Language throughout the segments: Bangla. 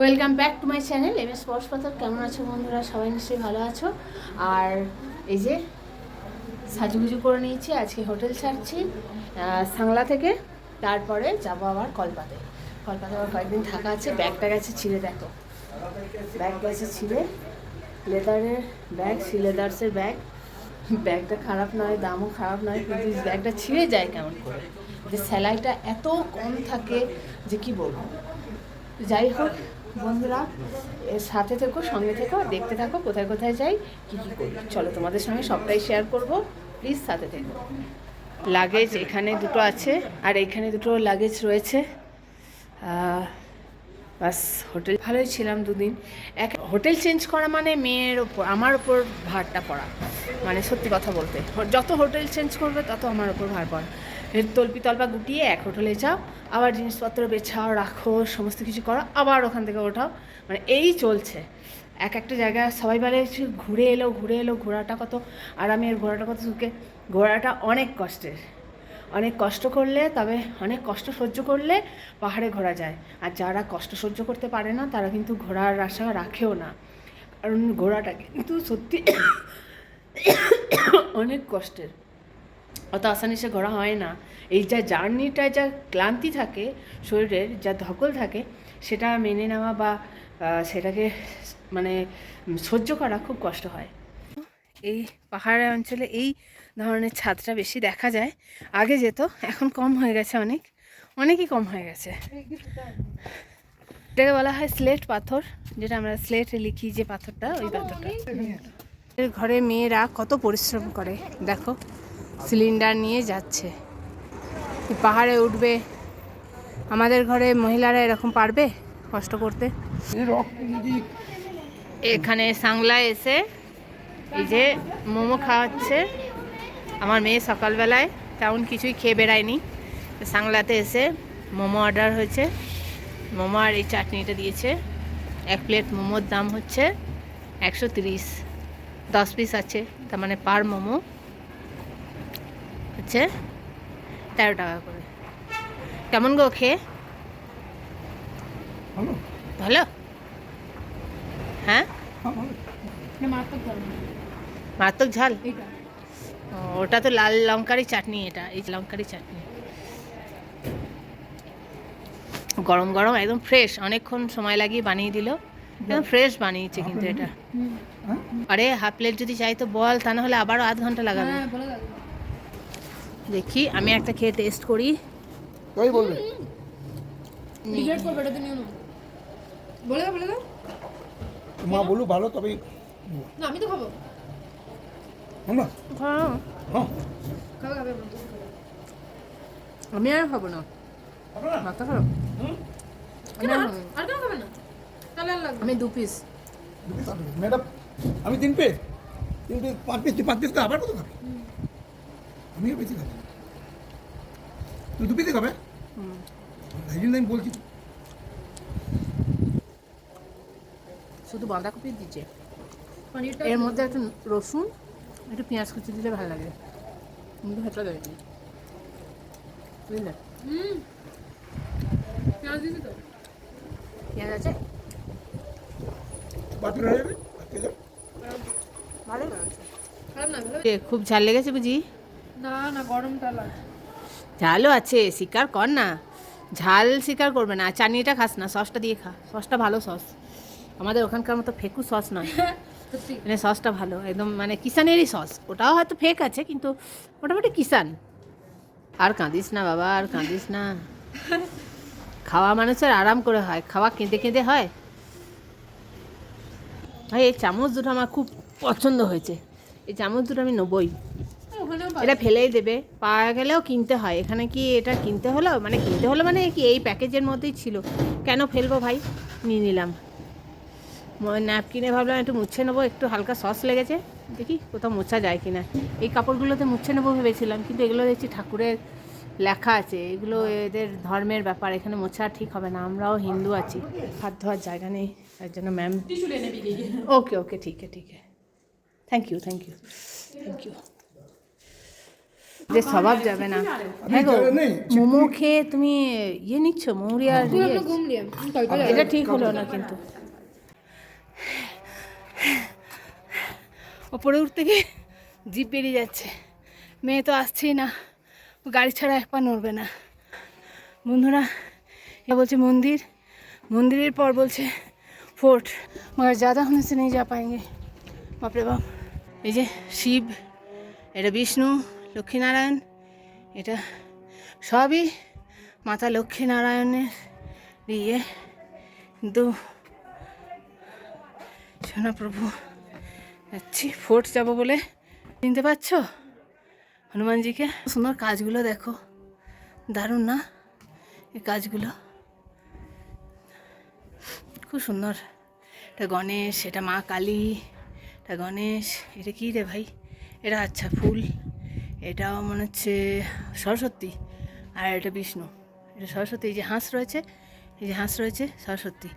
Welcome back to my channel MS Parashpathar. কেমন আছো বন্ধুরা? সবাই নিশ্চয়ই ভালো আছো। আর এই যে সাজুগুজু করে নিয়েছি, আজকে হোটেল ছাড়ছি সাংলা থেকে, তারপরে যাবো আবার কলকাতায়। আবার কয়েকদিন থাকা আছে। ব্যাগটা গেছে ছিঁড়ে, দেখো ব্যাগ গেছে ছিঁড়ে, লেদারের ব্যাগ, লেদার্সের ব্যাগটা খারাপ নয়, দামও খারাপ নয়, কিন্তু ব্যাগটা ছিঁড়ে যায় কেমন করে, যে সেলাইটা এত কম থাকে যে কি বলবো। যাই হোক বন্ধুরা, এর সাথে থেকো, সঙ্গে থেকো, দেখতে থাকো কোথায় কোথায় যাই, কী কী করি। চলো তোমাদের সঙ্গে সবটাই শেয়ার করব, প্লিজ সাথে থেকো। লাগেজ এখানে দুটো আছে, আর এইখানে দুটো লাগেজ রয়েছে। বাস, হোটেল ভালোই ছিলাম দুদিন। হোটেল চেঞ্জ করা মানে মেয়ের ওপর, আমার ওপর ভারটা পড়া, মানে সত্যি কথা বলতে, যত হোটেল চেঞ্জ করবে তত আমার ওপর ভার পড়া। তল্পা গুটিয়ে এক হোটেলে যাও, আবার জিনিসপত্র বেছাও, রাখো, সমস্ত কিছু করো, আবার ওখান থেকে ওঠাও, মানে এই চলছে। একটা জায়গায় সবাই বলে ঘুরে এলো, ঘোরাটা কত আরামের, ঘোরাটা কত সুখে। ঘোরাটা অনেক কষ্টের, অনেক কষ্ট করলে, তবে অনেক কষ্ট সহ্য করলে পাহাড়ে ঘোরা যায়। আর যারা কষ্ট সহ্য করতে পারে না তারা কিন্তু ঘোরার আশা রাখেও না, কারণ ঘোরাটা কিন্তু সত্যি অনেক কষ্টের, অত আসানিসে ঘোরা হয় না। এই যা জার্নিটায় যা ক্লান্তি থাকে শরীরের, যা ধকল থাকে, সেটা মেনে নেওয়া বা সেটাকে মানে সহ্য করা খুব কষ্ট হয়। এই পাহাড়ের অঞ্চলে এই ধরনের ছাদটা বেশি দেখা যায়। আগে যেত, এখন কম হয়ে গেছে, অনেকই কম হয়ে গেছে। এটাকে বলা হয় স্লেট পাথর, যেটা আমরা স্লেটে লিখি, যে পাথরটা, ওই পাথরটা। ঘরে মেয়েরা কত পরিশ্রম করে দেখো, সিলিন্ডার নিয়ে যাচ্ছে, পাহাড়ে উঠবে। আমাদের ঘরে মহিলারা এরকম পারবে কষ্ট করতে? এখানে সাংলায় এসে এই যে মোমো খাওয়াচ্ছে আমার মেয়ে। সকালবেলায় তেমন কিছুই খেয়ে বেড়ায়নি, সাংলাতে এসে মোমো অর্ডার হয়েছে। মোমো আর এই চাটনিটা দিয়েছে। এক প্লেট মোমোর দাম হচ্ছে 130, 10 পিস আছে, তার মানে পার মোমো হচ্ছে 13 টাকা করে। কেমন গো খেয়ে? ভালো? হ্যাঁ, মারাত্মক ঝাল। ওটা তো লাল লঙ্কারই চাটনি, এটা এই লঙ্কারই চাটনি। গরম গরম একদম ফ্রেশ, অনেকক্ষণ সময় লাগিয়ে বানিয়ে দিল, একদম ফ্রেশ বানিয়েছে কিন্তু এটা। আরে হাফ প্লেট যদি চাই তো বল, তা না হলে আবারও আধ ঘন্টা লাগাবে। দেখি আমি একটা খেয়ে টেস্ট করি। বলবে মা বলু ভালো, তবে না আমি তো খাবো। আমি আর খাবো না, মাথা খারাপ। আমি 2 পিস। ম্যাডাম আমি 3 পিস, 5 পিস, 5 পিস তো আবার কত খাবে? আমিও বেশি খাবো, তুই 2 পিসই খাবে। তাই জন্য আমি বলছি। শুধু বাঁধাকপি দিচ্ছে, এর মধ্যে একটু রসুন, একটু পেঁয়াজ কুচি দিলে ভালো লাগে, কিন্তু ভেতরে দেয়নি, বুঝলে? পেঁয়াজ দিবি তো? পেঁয়াজ আছে, বাতিল হয়ে যাবে। ভালো লাগছে। খারাপ না, ভালো। খুব ঝাল লেগেছে বুঝি? না না, গরমটা লাগছে। ঝালও আছে, স্বীকার কর না, ঝাল স্বীকার করবে না। চাটনিটা খাস না, সসটা দিয়ে খা, সসটা ভালো সস, আমাদের ওখানকার মতো ফেকু সস নয়। মানে সসটা ভালো একদম, মানে কিষানেরই সস, ওটাও হয়তো ফেক আছে কিন্তু মোটামুটি কিষান। আর কাঁদিস না বাবা, আর কাঁদিস না, খাওয়া মানুষের আরাম করে হয়, খাওয়া কেঁদে কেঁদে হয়। ভাই এই চামচ দুটো আমার খুব পছন্দ হয়েছে, এই চামচ দুটো আমি নেবই। এটা ফেলেই দেবে, পাওয়া গেলেও কিনতে হয়, এখানে কি এটা কিনতে হলো? মানে কিনতে হলো মানে কি, এই প্যাকেজের মধ্যেই ছিল, কেন ফেলবো ভাই, নিয়ে নিলাম। ন্যাপকিনে ভাবলাম একটু মুছে নেবো, একটু হালকা সস লেগেছে, দেখি কোথাও মোছা যায় কিনা। এই কাপড়গুলোতে মুছে নেবো ভেবেছিলাম, কিন্তু এগুলো দেখছি ঠাকুরের লেখা আছে, এগুলো এদের ধর্মের ব্যাপার, এখানে মোছা ঠিক হবে না, আমরাও হিন্দু আছি, হাত ধোয়ার জায়গা নেই, তার জন্য ম্যাম। ওকে ওকে, ঠিক আছে, থ্যাংক ইউ। যে স্বভাব যাবে না। হ্যাঁ গো, নেই মোমো খেয়ে তুমি ইয়ে নিচ্ছ, মৌরিয়ার তুই ইয়ে। আমরা ঘুম নিয়ে তলপে এটা ঠিক হলো না কিন্তু। ওপরে উঠতে গিয়ে জিপ বেরিয়ে যাচ্ছে। মেয়ে তো আসছেই না, ও গাড়ি ছাড়া এক পা নড়বে না। বন্ধুরা এ বলছে मंदिर, मंदिर पर बोलছে फोर्ट, मगर ज़्यादा होने से नहीं जा पाएंगे। बाप रे बाप। এই যে শিব, এটা বিষ্ণু, লক্ষ্মীনারায়ণ, এটা সবই মাতা লক্ষ্মীনারায়ণের ইয়ে। কিন্তু সোনা প্রভু যাচ্ছি ফোর্ট যাবো বলে। চিনতে পারছো হনুমানজিকে? সুন্দর কাজগুলো দেখো, দারুণ না এই কাজগুলো? খুব সুন্দর। এটা গণেশ, এটা মা কালী, এটা গণেশ, এটা কী রে ভাই? এটা আচ্ছা ফুল, এটাও মনে হচ্ছে সরস্বতী, আর এটা বিষ্ণু। এটা সরস্বতী, এই যে হাঁস রয়েছে, এই যে হাঁস রয়েছে সরস্বতী,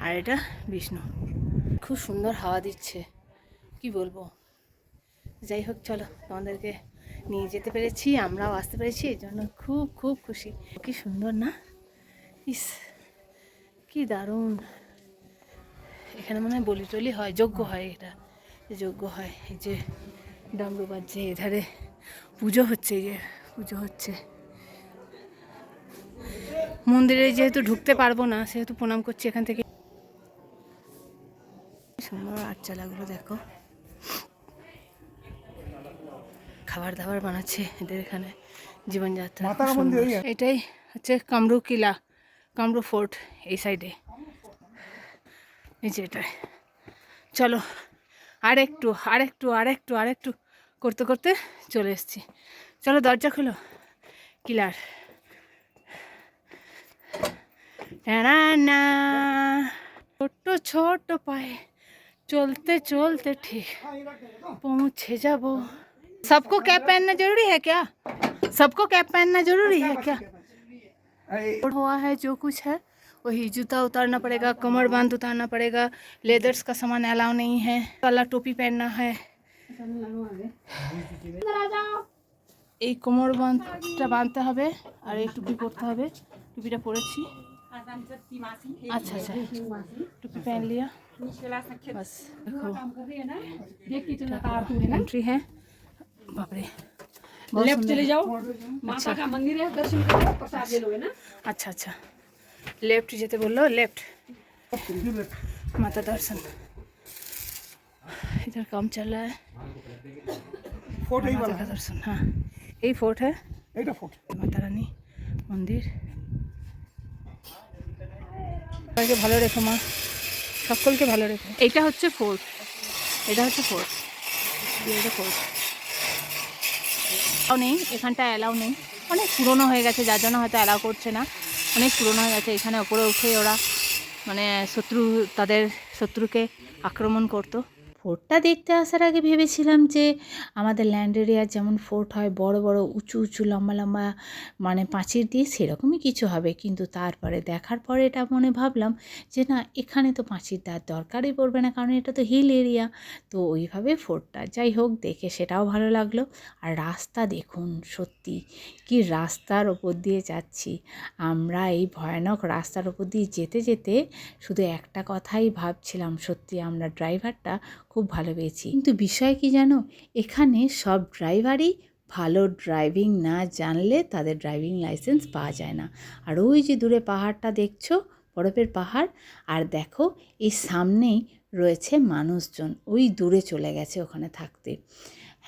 আর এটা বিষ্ণু। খুব সুন্দর হাওয়া দিচ্ছে, কি বলবো। যাই হোক চলো, তোমাদেরকে নিয়ে যেতে পেরেছি, আমরাও আসতে পেরেছি, এই জন্য খুব খুব খুশি। কি সুন্দর না? ইস কি দারুণ। এখানে মনে হয় বলি টলি হয়, যজ্ঞ হয়, এটা যজ্ঞ হয়। এই যে ডামরু বাজছে, এধারে পুজো হচ্ছে, এই যে পুজো হচ্ছে। মন্দিরে যেহেতু ঢুকতে পারবো না, সেহেতু প্রণাম করছি এখান থেকে। সুন্দর আটচালাগুলো দেখো, খাবার দাবার বানাচ্ছে এদের এখানে, জীবনযাত্রা খুব মাতার মন্দির সুন্দর। এটাই হচ্ছে কামরু কিলা, কামরু ফোর্ট এই সাইডে, এই যে এটাই। চলো আরেকটু আরেকটু আরেকটু আরেকটু করতে করতে চলে এসেছি। চলো দরজা খুলো কিলার। না ছোট্ট ছোট্ট পায়ে চলতে চলতে ঠিক পৌঁছে যাব। सबको कैप पहनना जरूरी है क्या? सबको कैप पहनना जरूरी है क्या? हुआ है जो कुछ है वही, जूता उतारना पड़ेगा, कमर बांध उतारना पड़ेगा, लेदर्स का सामान अलाउ नहीं है, काला टोपी पहनना है। এই কোমর বাঁধটা বাঁধতে হবে আর এই টুপি পরতে হবে। টুপিটা পরেছি। अच्छा अच्छा, टोपी पहन लिया बस। देखो एंट्री है, बाप रे। लेफ्ट चले जाओ, माता का मंदिर है, दर्शन करो, प्रसाद ले लोगे ना। अच्छा अच्छा, लेफ्ट যেতে বললো, लेफ्ट माता दर्शन। इधर काम चल रहा है, फोर्ट यही माता वाला का है, दर्शन। हाँ यही फोर्ट है, এইটা फोर्ट। माता रानी मंदिर। সবাইকে ভালো রেখো মা, সকলকে ভালো রেখো। এইটা হচ্ছে ফোর্ট, এটা হচ্ছে ফোর্ট, এটা ফোর্ট। অ্যালাউ নেই এখানটা, অ্যালাউ নেই, অনেক পুরনো হয়ে গেছে যার জন্য হয়তো অ্যালাউ করছে না, অনেক পুরনো হয়ে গেছে। এখানে ওপরে উঠে ওরা মানে তাদের শত্রুকে আক্রমণ করতো। ফোর্টটা দেখতে আসার আগে ভেবেছিলাম যে আমাদের ল্যান্ড এরিয়ার যেমন ফোর্ট হয়, বড় বড় উঁচু উঁচু লম্বা লম্বা মানে পাঁচির দিয়ে, সেরকমই কিছু হবে। কিন্তু তারপরে দেখার পরে এটা মনে ভাবলাম যে না, এখানে তো পাঁচির দেওয়ার দরকারই পড়বে না, কারণ এটা তো হিল এরিয়া। তো ওইভাবে ফোর্টটা, যাই হোক, দেখে সেটাও ভালো লাগলো। আর রাস্তা দেখুন, সত্যি কি রাস্তার ওপর দিয়ে যাচ্ছি আমরা। এই ভয়ানক রাস্তার ওপর দিয়ে যেতে যেতে শুধু একটা কথাই ভাবছিলাম, সত্যি আমরা ড্রাইভারটা খুব ভালো পেয়েছি। কিন্তু বিষয় কি জানো, এখানে সব ড্রাইভারই ভালো ড্রাইভিং না জানলে তাদের ড্রাইভিং লাইসেন্স পাওয়া যায় না। আর ওই যে দূরে পাহাড়টা দেখছো, বরফের পাহাড়, আর দেখো এই সামনেই রয়েছে মানুষজন, ওই দূরে চলে গেছে ওখানে থাকতে।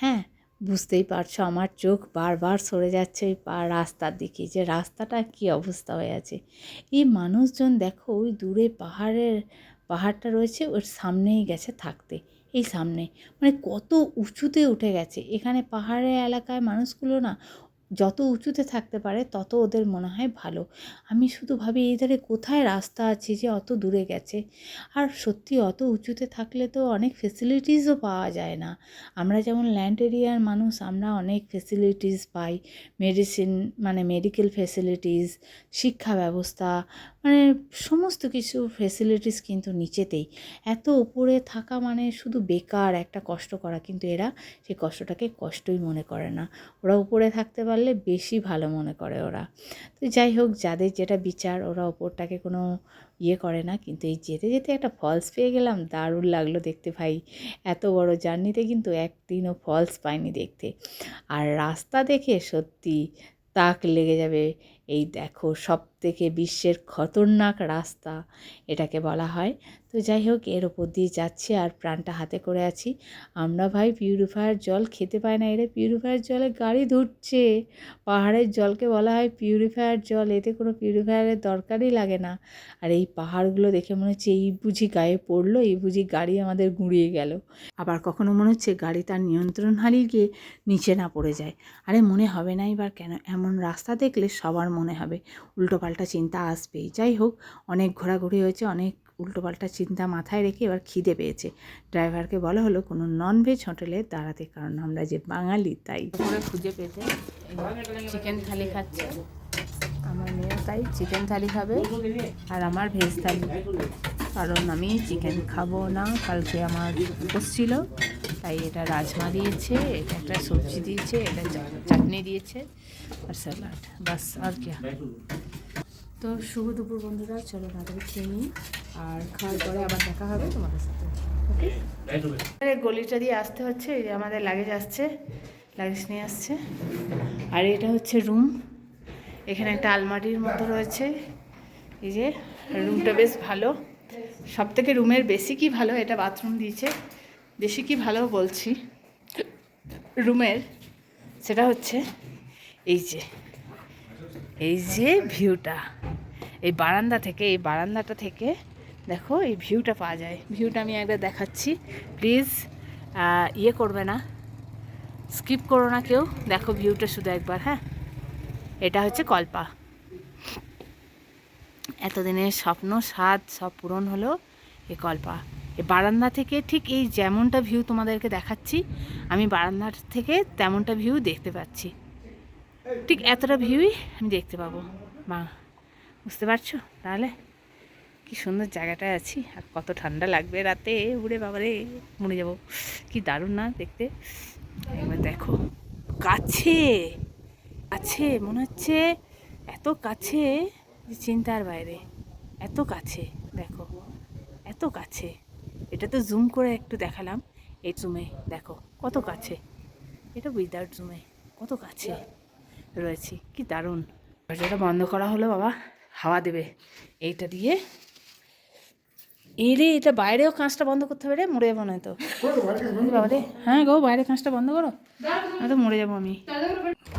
হ্যাঁ, বুঝতেই পারছো আমার চোখ বারবার সরে যাচ্ছে ওই রাস্তার দিকে, যে রাস্তাটা কী অবস্থা হয়ে আছে। এই মানুষজন দেখো ওই দূরে পাহাড়টা রয়েছে, ওর সামনেই গেছে থাকতে, এই সামনে, মানে কত উঁচুতে উঠে গেছে। এখানে পাহাড়ের এলাকায় মানুষগুলো না যত উঁচুতে থাকতে পারে তত ওদের মনে হয় ভালো। আমি শুধু ভাবি এই ধারে কোথায় রাস্তা আছে যে অত দূরে গেছে। আর সত্যি অত উঁচুতে থাকলে তো অনেক ফেসিলিটিসও পাওয়া যায় না। আমরা যেমন ল্যান্ড এরিয়ার মানুষ, আমরা অনেক ফেসিলিটিস পাই, মেডিসিন মানে মেডিকেল ফেসিলিটিস, শিক্ষা ব্যবস্থা, মানে সমস্ত কিছু ফেসিলিটিস কিন্তু নিচেতেই। এত উপরে থাকা মানে শুধু বেকার একটা কষ্ট করা, কিন্তু এরা সেই কষ্টটাকে কষ্টই মনে করে না। ওরা উপরে থাকতে পারলে বেশি ভালো মনে করে ওরা। তো যাই হোক, যাদের যেটা বিচার, ওরা ওপরটাকে কোনো ইয়ে করে না। কিন্তু এই যেতে যেতে একটা ফলস পেয়ে গেলাম, দারুণ লাগলো দেখতে ভাই। এত বড় জার্নিতে কিন্তু একদিনও ফলস পাইনি দেখতে। আর রাস্তা দেখে সত্যি তাক লেগে যাবে। এই দেখো, সবথেকে বিশ্বের খতরনাক রাস্তা এটাকে বলা হয়। তো যাই হোক, এর ওপর দিয়ে যাচ্ছি আর প্রাণটা হাতে করে আছি। আমরা ভাই পিউরিফায়ার জল খেতে পাই না, এরা পিউরিফায়ার জলে গাড়ি ধুচ্ছে। পাহাড়ের জলকে বলা হয় পিউরিফায়ার জল, এতে কোনো পিউরিফায়ারের দরকারই লাগে না। আর এই পাহাড়গুলো দেখে মনে হচ্ছে এই বুঝি গায়ে পড়লো, এই বুঝি গাড়ি আমাদের গুঁড়িয়ে গেল। আবার কখনো মনে হচ্ছে গাড়ি তার নিয়ন্ত্রণ হারিয়ে গিয়ে নিচে না পড়ে যায়। আরে মনে হবে না এবার কেন? এমন রাস্তা দেখলে সবার মনে হবে, উল্টোপাল্টা চিন্তা আসবেই। যাই হোক, অনেক ঘোরাঘুরি হয়েছে, অনেক উল্টোপাল্টা চিন্তা মাথায় রেখে এবার খিদে পেয়েছে। ড্রাইভারকে বলা হলো কোনো ননভেজ হোটেলে দাঁড়াতে, কারণ আমরা যে বাঙালি তাই। করে খুঁজে পেতে চিকেন থালি খাচ্ছে, আমার মেয়েও তাই চিকেন থালি খাবে, আর আমার ভেজ থালি, কারণ আমি চিকেন খাবো না। কালকে আমার উপোস ছিল, তাই এটা রাজমা দিয়েছে, এটা একটা সবজি দিয়েছে, এটা চাটনি দিয়েছে, আর স্যালাড, বাস আর কি। তো শুভ দুপুর বন্ধুরা, চলো তাড়াতাড়ি খেয়ে নিই, আর খাওয়ার পরে আবার দেখা হবে তোমাদের সাথে। ওকে, গলিটা দিয়ে আসতে হচ্ছে, এই যে আমাদের লাগেজ আসছে, লাগেজ নিয়ে আসছে। আর এটা হচ্ছে রুম, এখানে একটা আলমারির মতো রয়েছে। এই যে রুমটা বেশ ভালো, সব থেকে রুমের বেশি কি ভালো, এটা বাথরুম দিয়েছে। বেশি কি ভালো বলছি রুমের, সেটা হচ্ছে এই যে ভিউটা, এই বারান্দাটা থেকে দেখো এই ভিউটা পাওয়া যায়। ভিউটা আমি একবার দেখাচ্ছি, প্লিজ ইয়ে করবে না, স্কিপ করো না কেউ, দেখো ভিউটা শুধু একবার। হ্যাঁ, এটা হচ্ছে কল্পা। এতদিনের স্বপ্ন স্বাদ সব পূরণ হলো এই কল্পা। এই বারান্দা থেকে ঠিক এই যেমনটা ভিউ তোমাদেরকে দেখাচ্ছি, আমি বারান্দার থেকে তেমনটা ভিউ দেখতে পাচ্ছি। ঠিক এতটা ভিউই আমি দেখতে পাবো। মা, বুঝতে পারছো তাহলে কি সুন্দর জায়গাটায় আছি, আর কত ঠান্ডা লাগবে রাতে, উড়ে বাবারে মরে যাবো। কি দারুণ না দেখতে। একবার দেখো, কাছে কাছে মনে হচ্ছে, এত কাছে যে চিন্তার বাইরে, এত কাছে দেখো, এত কাছে। এটা তো জুম করে একটু দেখালাম, এই জুমে দেখো কত কাছে, এটা উইদাউট জুমে কত কাছে রয়েছি, কি দারুণ। দরজাটা বন্ধ করা হলো, বাবা হাওয়া দেবে এইটা দিয়ে। রে, এটা বাইরেও কাঁচটা বন্ধ করতে হবে রে, মরে যাবো না তো বাবা রে। হ্যাঁ গো, বাইরে কাঁচটা বন্ধ করো, না তো মরে যাবো আমি।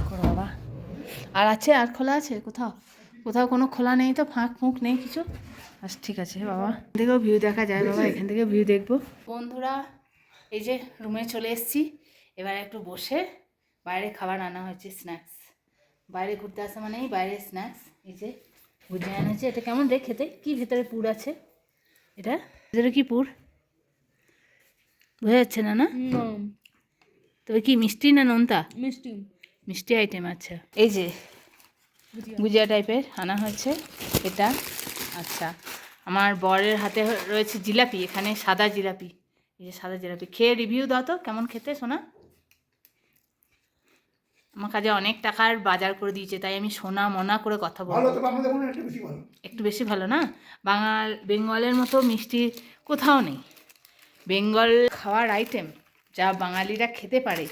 করো বাবা। আর আছে, আর খোলা আছে কোথাও? কোথাও কোনো খোলা নেই তো, ফাঁক ফুঁক নেই কিছু? আচ্ছা ঠিক আছে বাবা, এখান থেকেও ভিউ দেখা যায় বাবা, এখান থেকেও ভিউ দেখবো। বন্ধুরা, এই যে রুমে চলে এসেছি, এবার একটু বসে বাইরে খাবার আনা হয়েছে, স্ন্যাক্স। বাইরে ঘুরতে আসা মানেই বাইরে স্ন্যাক্স। এই যে ভুজিয়া এনেছে, এটা কেমন রে খেতে? কি ভেতরে পুর আছে? এটা ভেতরে কি পুর বোঝা যাচ্ছে না, না? তবে কি মিষ্টি না নোনতা? মিষ্টি মিষ্টি আইটেম। আচ্ছা, এই যে গুজিয়া টাইপের আনা হয়েছে এটা। আচ্ছা, আমার বরের হাতে রয়েছে জিলাপি, এখানে সাদা জিলাপি। এই যে সাদা জিলাপি, খেয়ে রিভিউ দাও তো কেমন খেতে সোনা। আমার কাছে অনেক টাকার বাজার করে দিয়েছে, তাই আমি সোনা মনা করে কথা বলবো। একটু বেশি ভালো না? বেঙ্গলের মতো মিষ্টি কোথাও নেই। বেঙ্গল খাওয়ার আইটেম যা বাঙালিরা খেতে পারে,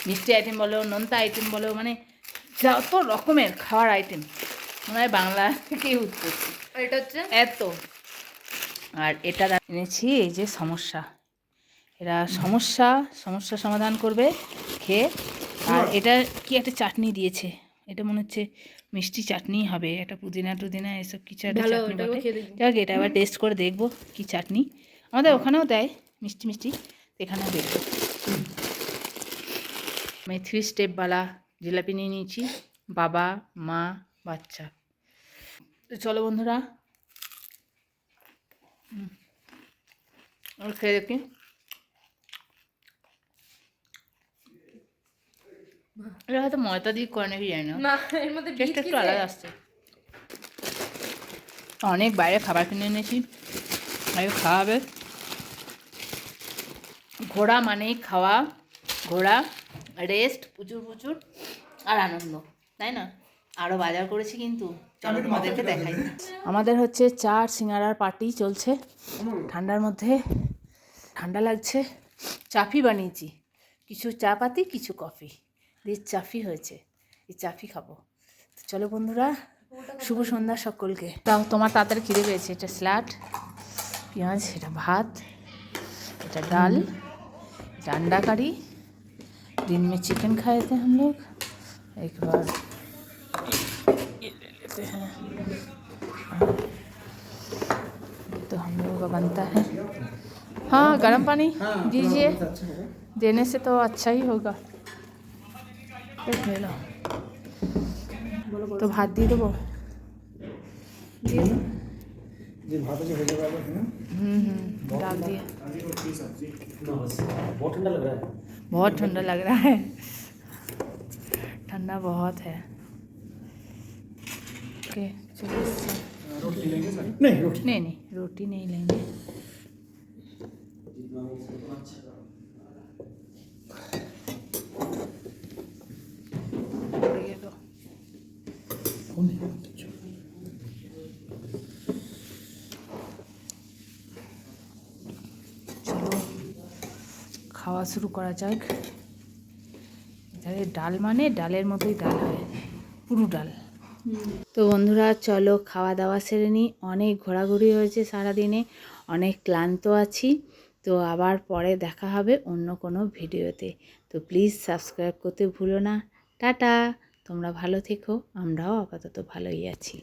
মিষ্টি আইটেম বলো, নোনতা আইটেম বলো, মানে যত রকমের খাওয়ার আইটেম মনে হয় বাংলা থেকেই উৎপত্তি। এটা হচ্ছে এত। আর এটা এনেছি এই যে সমস্যা, এরা সমস্যা সমাধান করবে খেয়ে। আর এটা কি একটা চাটনি দিয়েছে, এটা মনে হচ্ছে মিষ্টি চাটনি হবে, একটা পুদিনা টুদিনা এসব কিছু একটা চাটনি বটে। যাক, এটা আবার টেস্ট করে দেখবো কি চাটনি। আমাদের ওখানেও দেয় মিষ্টি মিষ্টি, এখানেও দেখবো। আমি 3 স্টেপওয়ালা জিলাপি নিয়ে নিয়েছি, বাবা মা বাচ্চা। তো চলো বন্ধুরা, আর খেয়ে দেখি। এটা হয়তো ময়দা দিয়ে করে নাকি জানি না, না, এর মধ্যে টেস্ট একটু আলাদা আসছে। অনেক বাইরে খাবার কিনে এনেছি, আগে খাওয়া হবে। ঘোরা মানেই খাওয়া, ঘোরা, রেস্ট, প্রচুর প্রচুর আর আনন্দ, তাই না? আরও বাজার করেছি কিন্তু, চলো তোমাদেরকে দেখাই। আমাদের হচ্ছে চার সিঙ্গারার পার্টি চলছে ঠান্ডার মধ্যে। ঠান্ডা লাগছে, চাফি বানিয়েছি, কিছু চা পাতি কিছু কফি দিয়ে চাফি হয়েছে, এই চাফি খাবো। তো চলো বন্ধুরা, শুভ সন্ধ্যা সকলকে। তাও তোমার তাড়াতাড়ি খিদে পেয়েছে। এটা স্যালাড, পেঁয়াজ, এটা ভাত, এটা ডাল, এটা अंडा करी। दिन में चिकन खाए थे हम लोग, एक बार ये ले लेते हैं। तो हम लोगों का बनता है। हाँ, गर्म पानी दीजिए, देने से तो अच्छा ही होगा। ले लो, तो भात दी दो। डाल दिए। बहुत ठंडा लग रहा है, ठंडा बहुत है। ओके चलो, नहीं रोटी नहीं रोटी नहीं लेंगे। ये लो। চলো খাওয়া শুরু করা যাক। এখানে ডাল মানে ডালের মতোই ডাল হয়, পুরো ডাল। তো বন্ধুরা চলো খাওয়া দাওয়া সেরে নিই। অনেক ঘোরাঘুরি হয়েছে সারাদিনে, অনেক ক্লান্ত আছি। তো আবার পরে দেখা হবে অন্য কোনো ভিডিওতে। তো প্লিজ সাবস্ক্রাইব করতে ভুলো না। টাটা, তোমরা ভালো থেকো, আমরাও আপাতত ভালোই আছি।